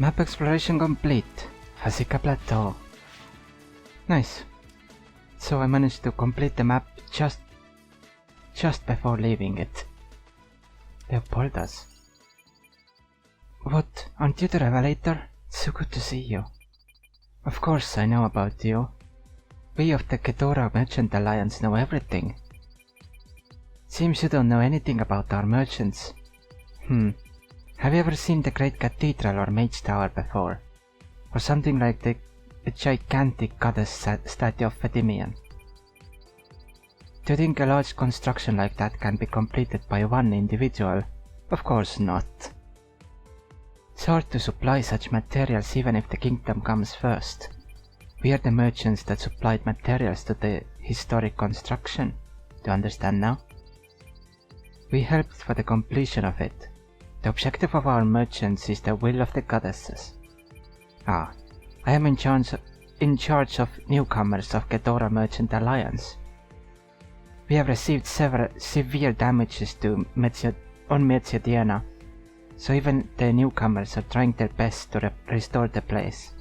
Map exploration complete. Fasika Plateau. Nice. So I managed to complete the map just before leaving it. Leopoldas. What? Aren't you the Revelator? So good to see you. Of course I know about you. We of the Ghidorah Merchant Alliance know everything. Seems you don't know anything about our merchants. Have you ever seen the Great Cathedral or Mage Tower before? Or something like the gigantic goddess statue of Endymion? Do you think a large construction like that can be completed by one individual? Of course not. It's hard to supply such materials even if the kingdom comes first. We are the merchants that supplied materials to the historic construction. Do you understand now? We helped for the completion of it. The objective of our merchants is the will of the goddesses. I am in charge of newcomers of Ghidorah Merchant Alliance. We have received severe damages on Metziodiana, so even the newcomers are trying their best to restore the place.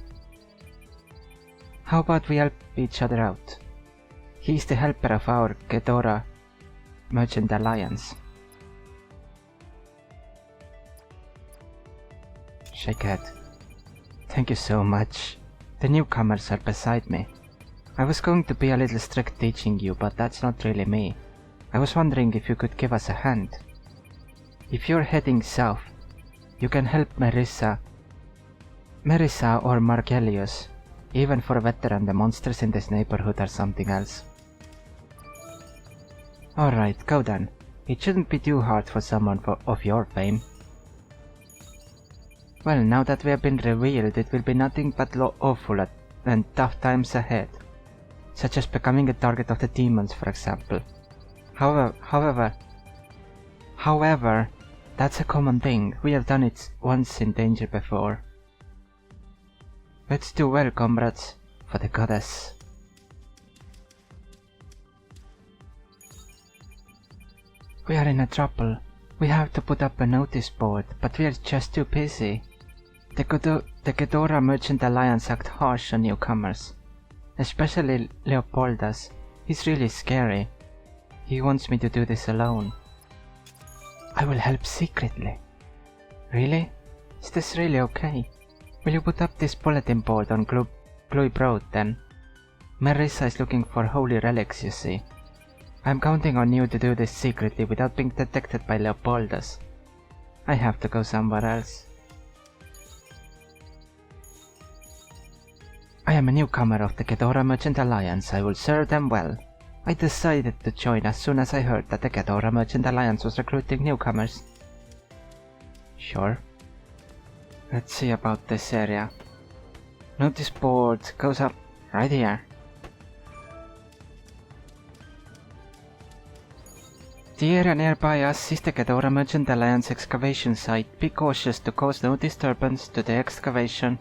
How about we help each other out? He is the helper of our Ghidorah Merchant Alliance. Shake head. Thank you so much. The newcomers are beside me. I was going to be a little strict teaching you, but that's not really me. I was wondering if you could give us a hand. If you're heading south, you can help Marissa or Margelius. Even for a veteran, the monsters in this neighborhood are something else. Alright, go then. It shouldn't be too hard for someone of your fame. Well, now that we have been revealed, it will be nothing but awful and tough times ahead. Such as becoming a target of the demons, for example. However, that's a common thing. We have done it once in danger before. Let's do well, comrades, for the goddess. We are in a trouble. We have to put up a notice board, but we are just too busy. The Ghidorah Merchant Alliance act harsh on newcomers. Especially Leopoldas. He's really scary. He wants me to do this alone. I will help secretly. Really? Is this really okay? Will you put up this bulletin board on Glooey Broad then? Marissa is looking for holy relics, you see. I'm counting on you to do this secretly without being detected by Leopoldas. I have to go somewhere else. I am a newcomer of the Ghidorah Merchant Alliance. I will serve them well. I decided to join as soon as I heard that the Ghidorah Merchant Alliance was recruiting newcomers. Sure. Let's see about this area. Notice board goes up right here. The area nearby us is the Ghidorah Merchant Alliance excavation site. Be cautious to cause no disturbance to the excavation.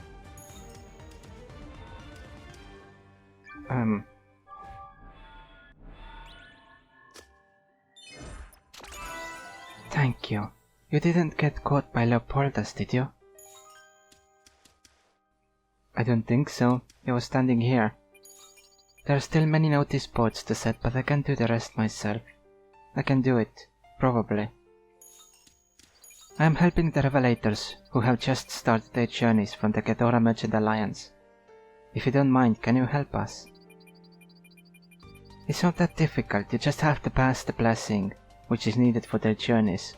Thank you. You didn't get caught by Leopoldas, did you? I don't think so. He was standing here. There are still many notice boards to set, but I can do the rest myself. I can do it. Probably. I am helping the Revelators, who have just started their journeys from the Ghidorah Merchant Alliance. If you don't mind, can you help us? It's not that difficult, you just have to pass the blessing, which is needed for their journeys.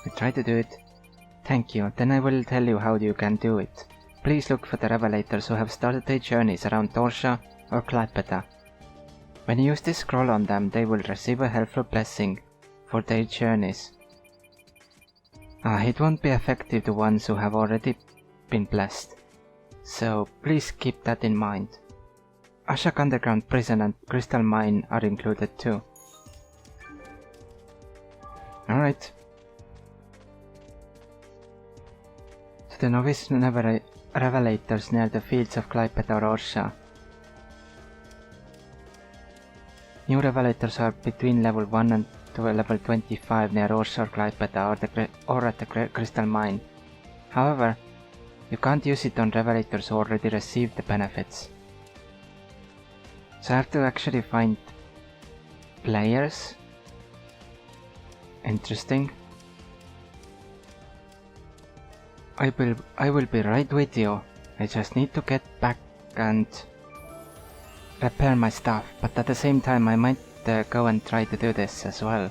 I try to do it. Thank you, then I will tell you how you can do it. Please look for the Revelators who have started their journeys around Torsha or Klaipeda. When you use this scroll on them, they will receive a helpful blessing for their journeys. It won't be effective to ones who have already been blessed. So please keep that in mind. Ashok Underground Prison and Crystal Mine are included too. Alright. To the Novice Revelators near the fields of Klaipeda or Orsha. New Revelators are between level 1 and to level 25 near Orsha or Klaipeda or at the Crystal Mine. However, You can't use it on revelators who already received the benefits. So I have to actually find players. Interesting. I will be right with you. I just need to get back and repair my stuff, but at the same time I might go and try to do this as well.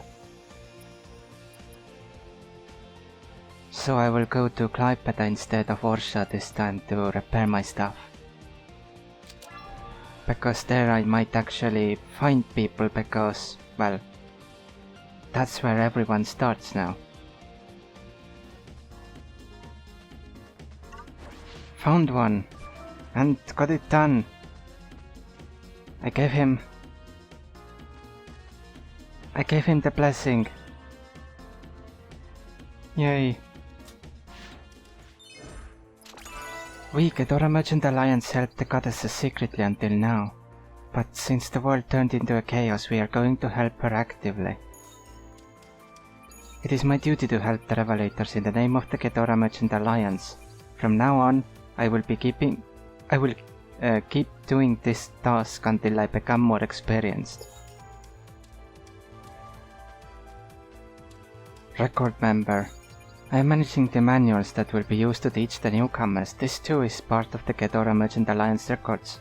So I will go to Klaipeda instead of Orsha this time to repair my stuff. Because there I might actually find people because, well, that's where everyone starts now. Found one, and got it done. I gave him the blessing. Yay. We, Ghidorah Merchant Alliance, helped the goddesses secretly until now, but since the world turned into a chaos, we are going to help her actively. It is my duty to help the Revelators in the name of the Ghidorah Merchant Alliance. From now on, I will keep doing this task until I become more experienced. Record member. I am managing the manuals that will be used to teach the newcomers. This too is part of the Ghidorah Merchant Alliance records.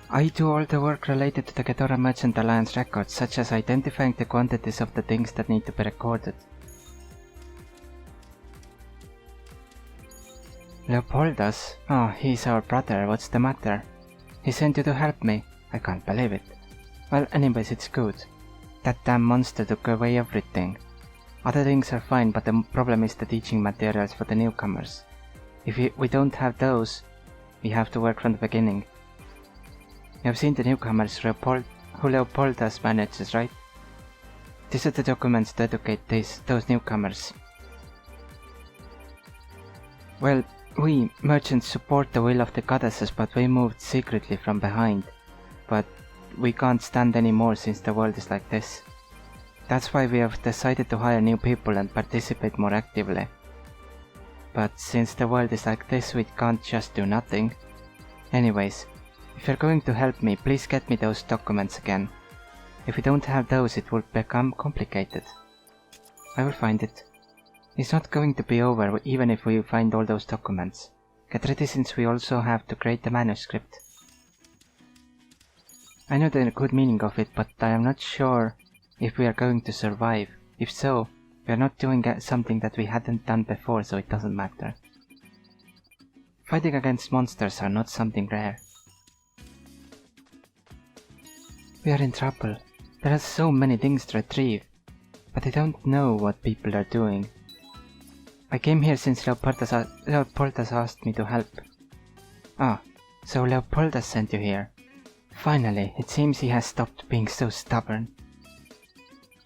I do all the work related to the Ghidorah Merchant Alliance records, such as identifying the quantities of the things that need to be recorded. Leopoldas? Oh, he's our brother, what's the matter? He sent you to help me? I can't believe it. Well, anyways, it's good. That damn monster took away everything. Other things are fine, but the problem is the teaching materials for the newcomers. If we don't have those, we have to work from the beginning. You have seen the newcomers who Leopoldas manages, right? These are the documents to educate those newcomers. Well, we merchants support the will of the goddesses, but we moved secretly from behind. But we can't stand anymore since the world is like this. That's why we have decided to hire new people and participate more actively. But since the world is like this, we can't just do nothing. Anyways, if you're going to help me, please get me those documents again. If we don't have those, it will become complicated. I will find it. It's not going to be over even if we find all those documents. Get ready since we also have to create the manuscript. I know the good meaning of it, but I am not sure if we are going to survive. If so, we are not doing something that we hadn't done before, so it doesn't matter. Fighting against monsters are not something rare. We are in trouble. There are so many things to retrieve, but I don't know what people are doing. I came here since Leopoldas asked me to help. Ah, so Leopoldas sent you here. Finally, it seems he has stopped being so stubborn.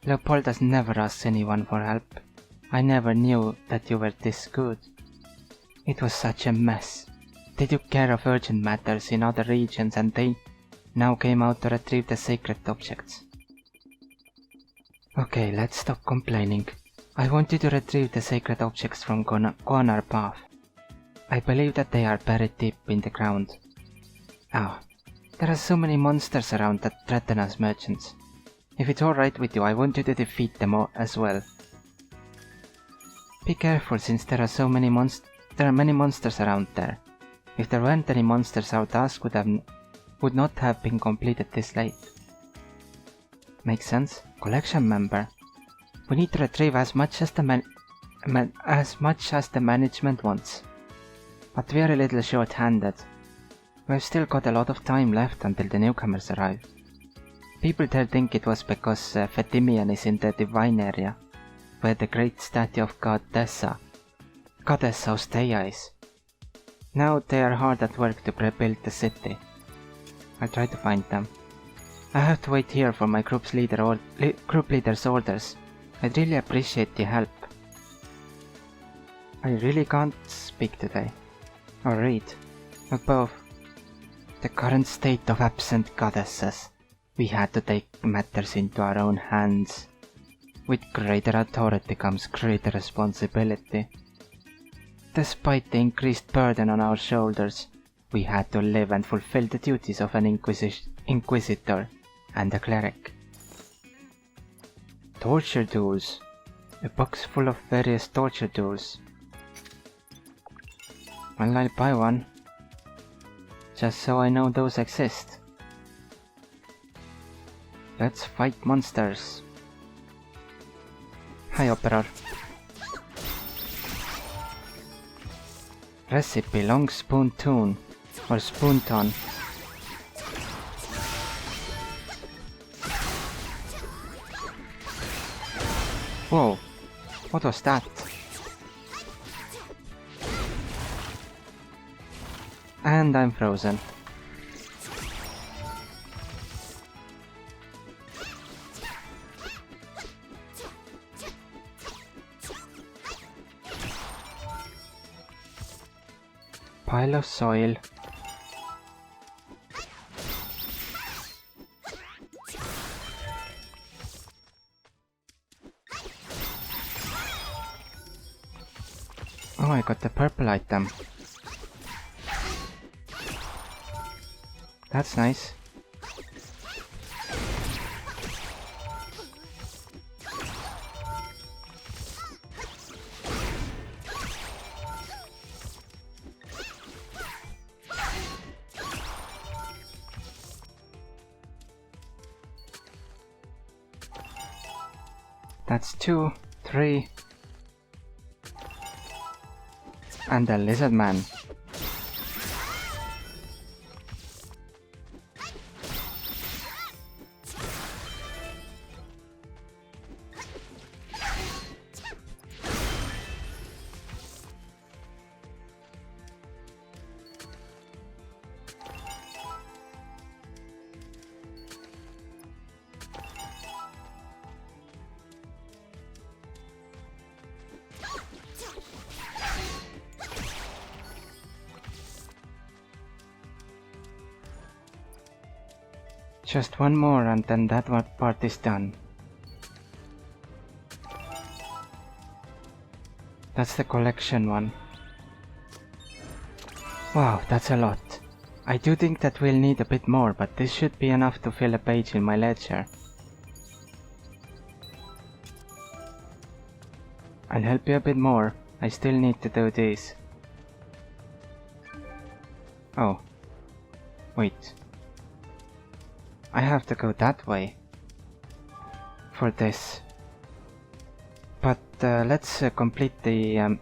Leopoldas never asks anyone for help. I never knew that you were this good. It was such a mess. They took care of urgent matters in other regions and they now came out to retrieve the sacred objects. Okay, let's stop complaining. I want you to retrieve the sacred objects from Guanar Path. I believe that they are buried deep in the ground. Ah. There are so many monsters around that threaten us merchants. If it's alright with you, I want you to defeat them all as well. Be careful since there are many monsters around there. If there weren't any monsters, our task would not have been completed this late. Makes sense? Collection member. We need to retrieve as much as the management wants. But we are a little short-handed. We've still got a lot of time left until the newcomers arrive. People there think it was because Fetimian is in the Divine area, where the great statue of Goddess Ostea is. Now they are hard at work to rebuild the city. I'll try to find them. I have to wait here for my group leader's orders. I'd really appreciate the help. I really can't speak today. Or read. Or both. The current state of absent goddesses. We had to take matters into our own hands. With greater authority comes greater responsibility. Despite the increased burden on our shoulders, we had to live and fulfill the duties of an inquisitor and a cleric. Torture tools. A box full of various torture tools. Well, I'll buy one. Just so I know those exist. Let's fight monsters. Hi, Opera. Recipe long spoon tune or spoon ton. Whoa, what was that? And I'm frozen. Pile of soil. Oh, I got the purple item. That's nice. That's 2, 3. And the lizard man. Just one more and then that one part is done. That's the collection one. Wow, that's a lot. I do think that we'll need a bit more, but this should be enough to fill a page in my ledger. I'll help you a bit more. I still need to do this. Oh. Wait. I have to go that way for this. But let's complete the...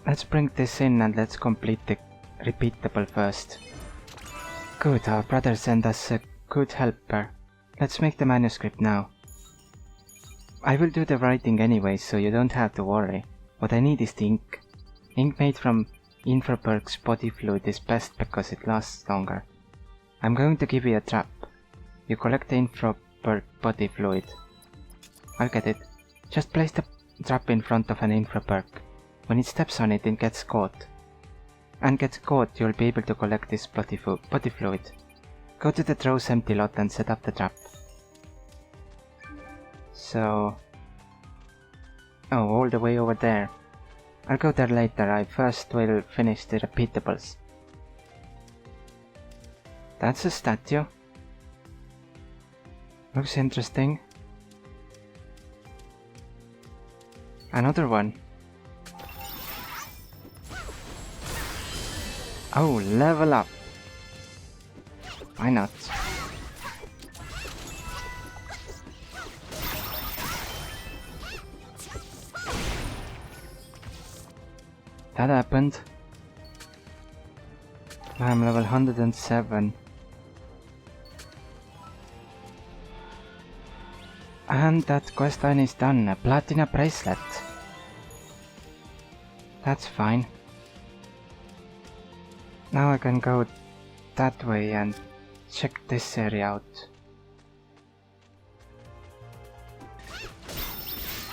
let's bring this in and let's complete the repeatable first. Good, our brother sent us a good helper. Let's make the manuscript now. I will do the writing anyway, so you don't have to worry. What I need is the ink. Ink made from Infraberg's body fluid is best because it lasts longer. I'm going to give you a trap. You collect the Infraberg body fluid. I'll get it. Just place the trap in front of an Infraberg. When it steps on it, it gets caught. And gets caught, you'll be able to collect this body fluid. Go to the Throws empty lot and set up the trap. So... oh, all the way over there. I'll go there later. I first will finish the repeatables. That's a statue. Looks interesting. Another one. Oh, level up. Why not? That happened. I'm level 107. And that quest line is done. A platinum bracelet. That's fine. Now I can go that way and check this area out.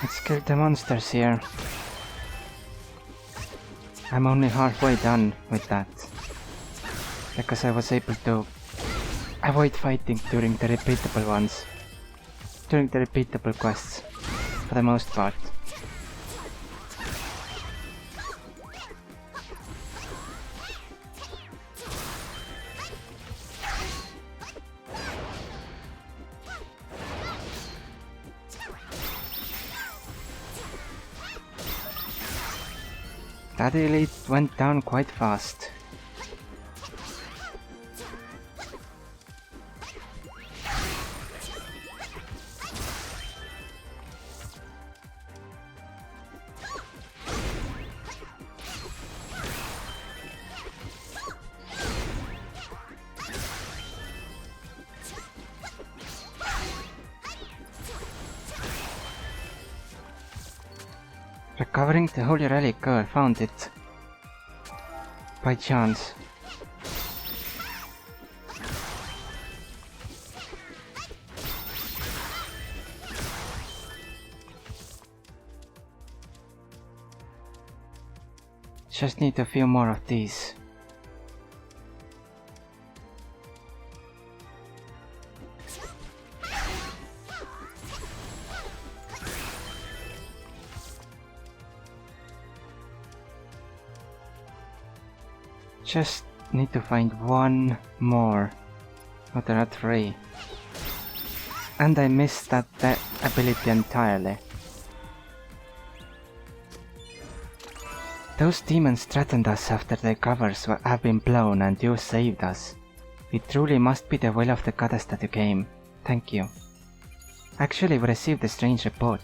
Let's kill the monsters here. I'm only halfway done with that. Because I was able to avoid fighting during the repeatable ones. doing the repeatable quests, for the most part. That elite went down quite fast. Recovering the holy relic girl found it. By chance. Just need a few more of these. Just need to find one more. Oh, there are 3. And I missed that ability entirely. Those demons threatened us after their covers have been blown and you saved us. It truly must be the will of the goddess that you came. Thank you. Actually, we received a strange report.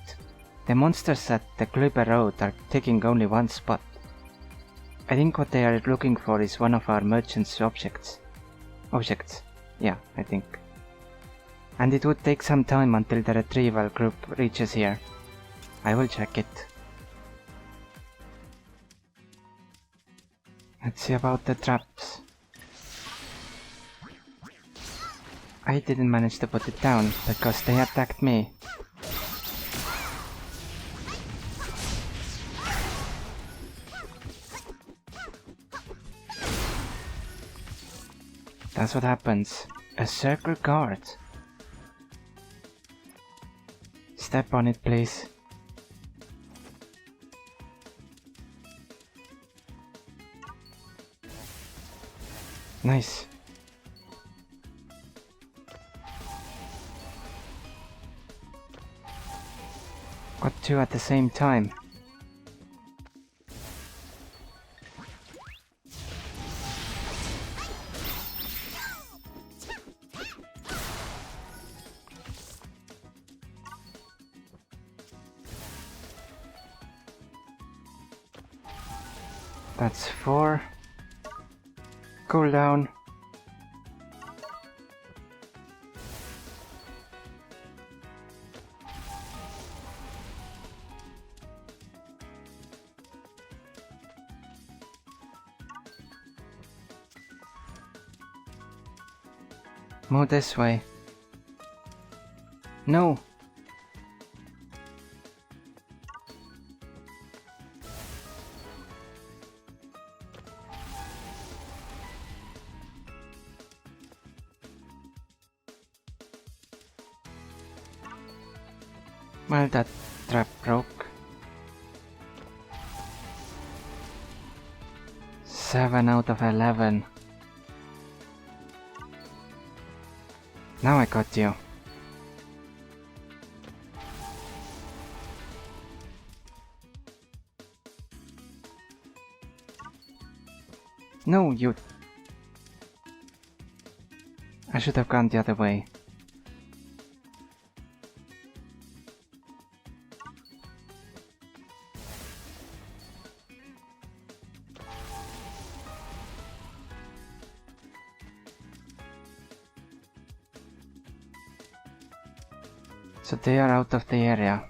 The monsters at the Glüber Road are taking only one spot. I think what they are looking for is one of our merchant's objects. Yeah, I think. And it would take some time until the retrieval group reaches here. I will check it. Let's see about the traps. I didn't manage to put it down because they attacked me. That's what happens. A circle guard. Step on it, please. Nice. Got 2 at the same time. That's 4. Cool down. Move this way. No! Well, that trap broke. 7 out of 11. Now I got you. No, you... I should have gone the other way. So they are out of the area.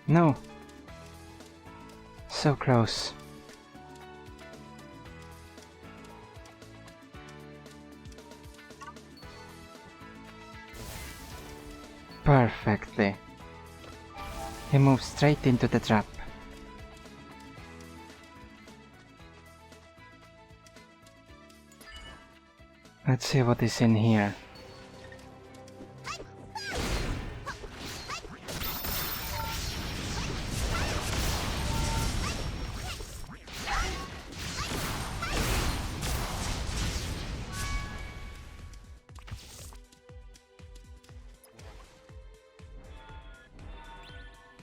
No. So close. Perfectly. He moves straight into the trap. Let's see what is in here.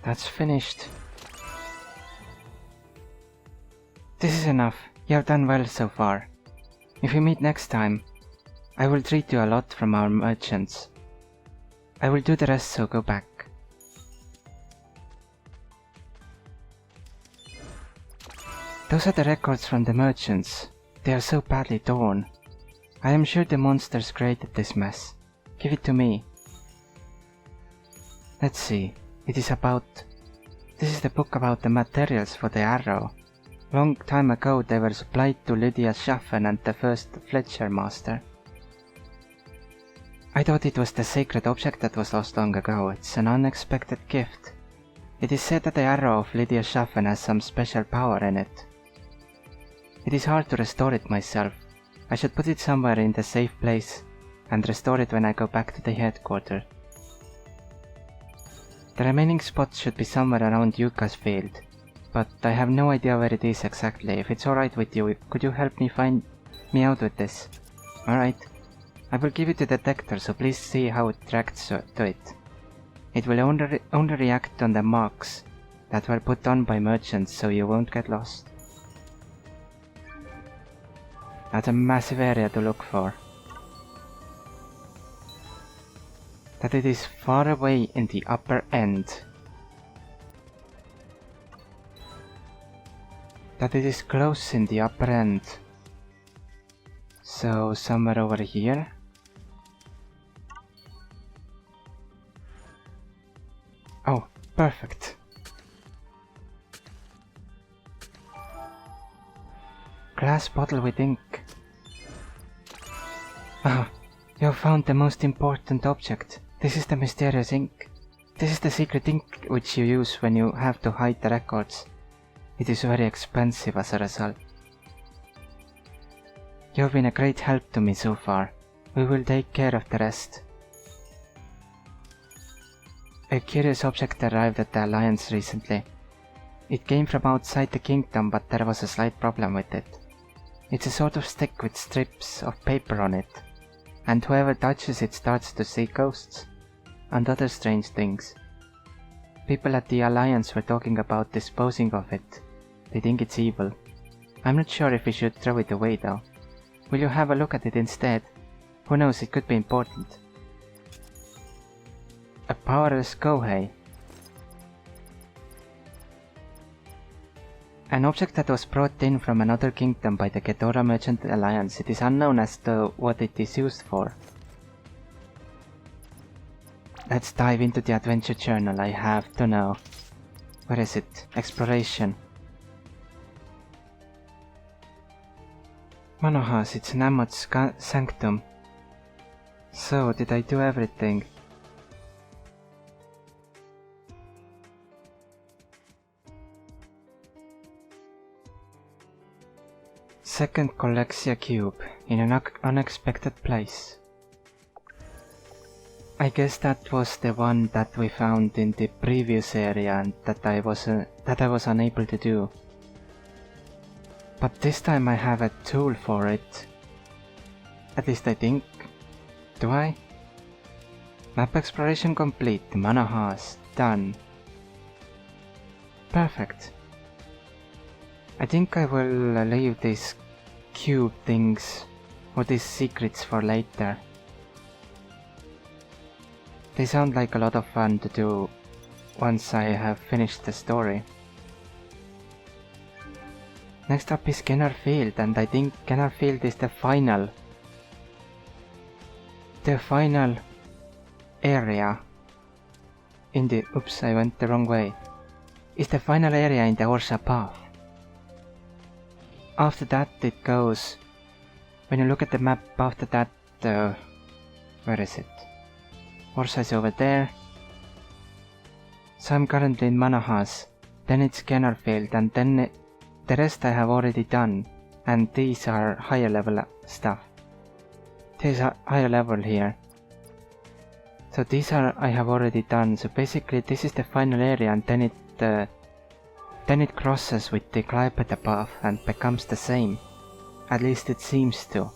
That's finished. This is enough. You have done well so far. If we meet next time, I will treat you a lot from our merchants. I will do the rest, so go back. Those are the records from the merchants. They are so badly torn. I am sure the monsters created this mess. Give it to me. Let's see. This is the book about the materials for the arrow. Long time ago they were supplied to Lydia Schaffen and the first Fletcher master. I thought it was the sacred object that was lost long ago. It's an unexpected gift. It is said that the arrow of Lydia Schaffen has some special power in it. It is hard to restore it myself. I should put it somewhere in the safe place and restore it when I go back to the headquarters. The remaining spots should be somewhere around Yuka's field, but I have no idea where it is exactly. If it's alright with you, could you help me find me out with this? Alright. I will give it a detector, so please see how it reacts to it. It will only react on the marks that were put on by merchants, so you won't get lost. That's a massive area to look for. That it is far away in the upper end. That it is close in the upper end. So somewhere over here. Oh, perfect. Glass bottle with ink. Ah, you have found the most important object. This is the mysterious ink. This is the secret ink which you use when you have to hide the records. It is very expensive as a result. You have been a great help to me so far. We will take care of the rest. A curious object arrived at the Alliance recently. It came from outside the kingdom, but there was a slight problem with it. It's a sort of stick with strips of paper on it, and whoever touches it starts to see ghosts and other strange things. People at the Alliance were talking about disposing of it. They think it's evil. I'm not sure if we should throw it away though. Will you have a look at it instead? Who knows, it could be important. A powerless Kohei. An object that was brought in from another kingdom by the Ghidorah Merchant Alliance. It is unknown as to what it is used for. Let's dive into the adventure journal. I have to know. Where is it? Exploration. Manahas, it's Namot's sanctum. So, did I do everything? Second Colexia cube, in an unexpected place. I guess that was the one that we found in the previous area and that I was unable to do. But this time I have a tool for it. At least I think. Do I? Map exploration complete. Manahas. Done. Perfect. I think I will leave these cube things or these secrets for later. They sound like a lot of fun to do once I have finished the story. Next up is Kenner Field, and I think Kenner Field is the final area in the— oops, I went the wrong way. Is the final area in the Orsa path. After that it goes— when you look at the map after that, where is it? Orsa is over there. So I'm currently in Manahas, then it's Scanner Field, and then the rest I have already done, and these are higher level stuff. These are higher level here. So these are I have already done, so basically this is the final area, and then it crosses with the Glyped above and becomes the same. At least it seems to.